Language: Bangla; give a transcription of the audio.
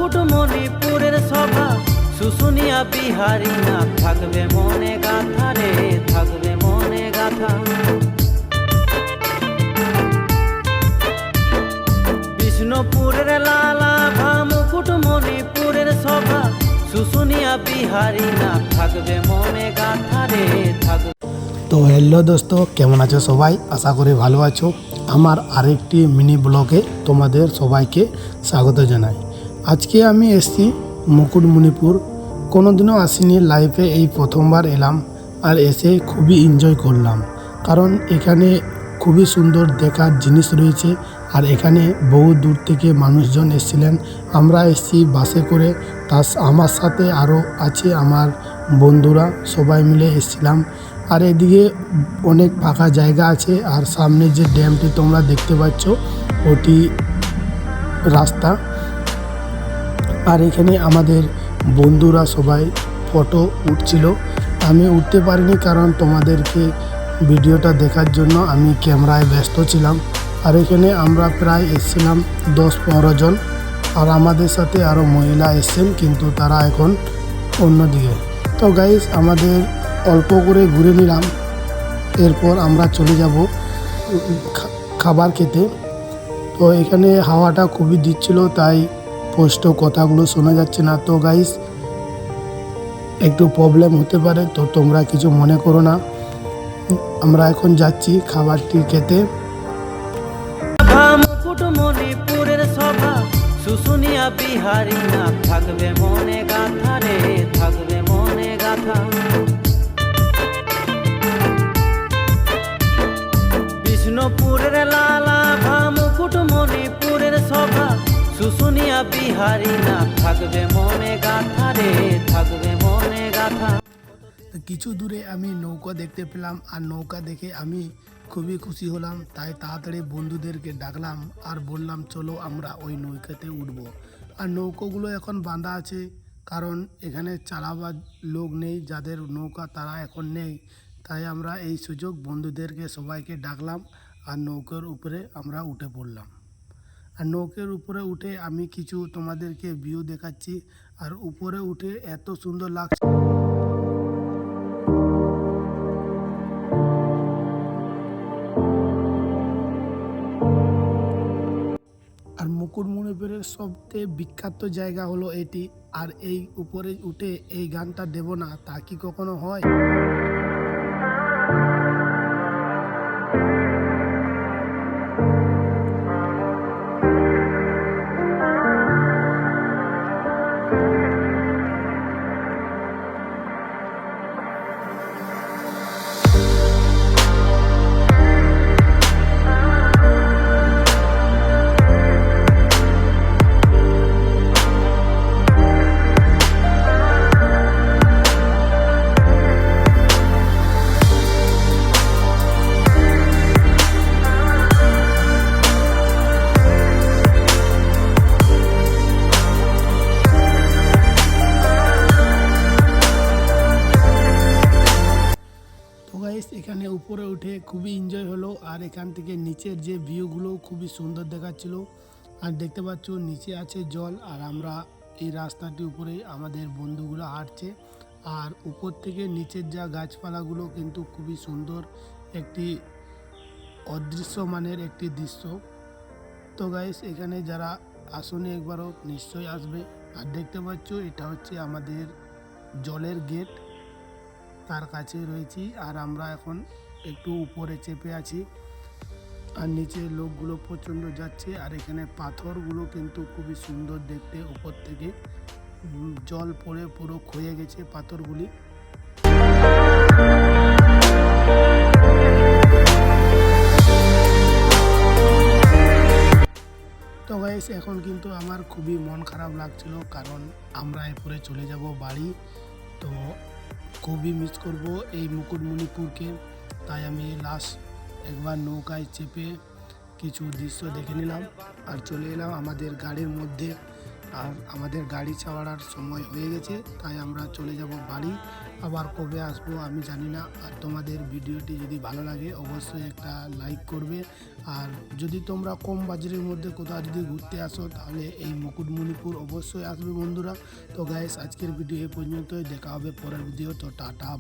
মুকুটমণিপুরের সভা শুশুনিয়া বিহারী না থাকবে মনে গাথা রে, থাকবে মনে গাথা। বিষ্ণুপুরের লালাভা মুকুটমণিপুরের সভা শুশুনিয়া বিহারী না থাকবে মনে গাথা রে, থাকবে। তো হ্যালো দোস্ত, কেমন আছো সবাই? আশা করি ভালো আছো। আমার আরেকটি মিনি ব্লগে তোমাদের সবাইকে স্বাগত জানাই। আজকে আমি এসেছি মুকুটমণিপুর। কোনোদিনও আসিনি, লাইফে এই প্রথমবার এলাম। আর এসে খুবই এনজয় করলাম, কারণ এখানে খুবই সুন্দর দেখার জিনিস রয়েছে। আর এখানে বহু দূর থেকে মানুষজন এসেছিলেন। আমরা এসেছি বাসে করে, আমার সাথে আরও আছে আমার বন্ধুরা, সবাই মিলে এসেছিলাম। আর এদিকে অনেক ফাঁকা জায়গা আছে। আর সামনে যে ড্যামটি তোমরা দেখতে পাচ্ছ ওটি রাস্তা। আর এখানে আমাদের বন্ধুরা সবাই ফটো উঠছিল। আমি উঠতে পারিনি, কারণ তোমাদেরকে ভিডিওটা দেখার জন্য আমি ক্যামেরায় ব্যস্ত ছিলাম। আর এখানে আমরা প্রায় এসেছিলাম 10-15 জন। আর আমাদের সাথে আরও মহিলা এসছেন, কিন্তু তারা এখন অন্যদিকে। তো গাইস, আমাদের অল্প করে ঘুরে নিলাম, এরপর আমরা চলে যাব খাবার খেতে। তো এখানে হাওয়াটা খুবই দিচ্ছিল, তাই স্পষ্ট কথাগুলো শোনা যাচ্ছে না। তো গাইস, একটু প্রবলেম হতে পারে, তো তোমরা কিছু মনে করো না। আমরা এখন যাচ্ছি খাবারটি খেতে। মুকুটমণিপুরের সভা শুশুনিয়া বিহারী না থাকবে মনে গাথা রে, থাকবে মনে গাথা। বিষ্ণুপুরের লালাভা মুকুটমণিপুরের সভা শুশুনিয়া বিহারী না থাকবে মনে গাথা রে, থাকবে মনে গাথা। কিছু দূরে আমি নৌকা দেখতে পেলাম, আর নৌকা দেখে আমি খুবই খুশি হলাম। তাই তাড়াতাড়ি বন্ধুদেরকে ডাকলাম আর বললাম, চলো আমরা ওই নৌকাতে উঠব। আর নৌকাগুলো এখন বাঁধা আছে, কারণ এখানে চালাবার লোক নেই, যাদের নৌকা তারা এখন নেই। তাই আমরা এই সুযোগ বন্ধুদেরকে সবাইকে ডাকলাম, আর নৌকার উপরে আমরা উঠে পড়লাম। আর নৌকার উপরে উঠে আমি কিছু তোমাদেরকে ভিউ দেখাচ্ছি। আর উপরে উঠে এত সুন্দর লাগছে। আর মুকুটমণিপুরের সবচেয়ে বিখ্যাত জায়গা হলো এটি। আর এই উপরে উঠে এই গানটা দেব না, তা কি কখনো হয়? এখানে উপরে উঠে খুবই এনজয় হলো। আর এখান থেকে নিচের যে ভিউগুলো খুবই সুন্দর দেখাচ্ছিল। আর দেখতে পাচ্ছ নিচে আছে জল, আর আমরা এই রাস্তাটি উপরে আমাদের বন্ধুগুলো হাঁটছে। আর উপর থেকে নিচের যা গাছপালাগুলো কিন্তু খুবই সুন্দর একটি অদৃশ্য মানের একটি দৃশ্য। তো গাইস, এখানে যারা আসেনি একবারও নিশ্চয়ই আসবে। আর দেখতে পাচ্ছ এটা হচ্ছে আমাদের জলের গেট, তার কাছে রয়েছি। আর আমরা এখন একটু উপরে চেপে আছি, আর নিচে লোকগুলো প্রচণ্ড যাচ্ছে। আর এখানে পাথরগুলো কিন্তু খুবই সুন্দর দেখতে, উপর থেকে জল পড়ে পুরো ক্ষয়ে গেছে পাথরগুলি। তো গাইস, এখন কিন্তু আমার খুবই মন খারাপ লাগছিল, কারণ আমরা এরপরে চলে যাব বাড়ি। তো খুবই মিস করব এই মুকুটমণিপুরকে। তাই আমি লাস্ট একবার নৌকায় চেপে কিছু দৃশ্য দেখে নিলাম, আর চলে এলাম আমাদের গাড়ির মধ্যে। আর আমাদের গাড়ি ছাড়ার সময় হয়ে গেছে, তাই আমরা চলে যাব বাড়ি। আবার কবে আসবো আমি জানি না। আর তোমাদের ভিডিওটি যদি ভালো লাগে অবশ্যই একটা লাইক করবে। আর যদি তোমরা কম বাজারের মধ্যে কোথাও যদি ঘুরতে আসো তাহলে এই মুকুটমণিপুর অবশ্যই আসবে বন্ধুরা। তো গাইস, আজকের ভিডিও এই পর্যন্তই, দেখা হবে পরের ভিডিও। তো টাটা।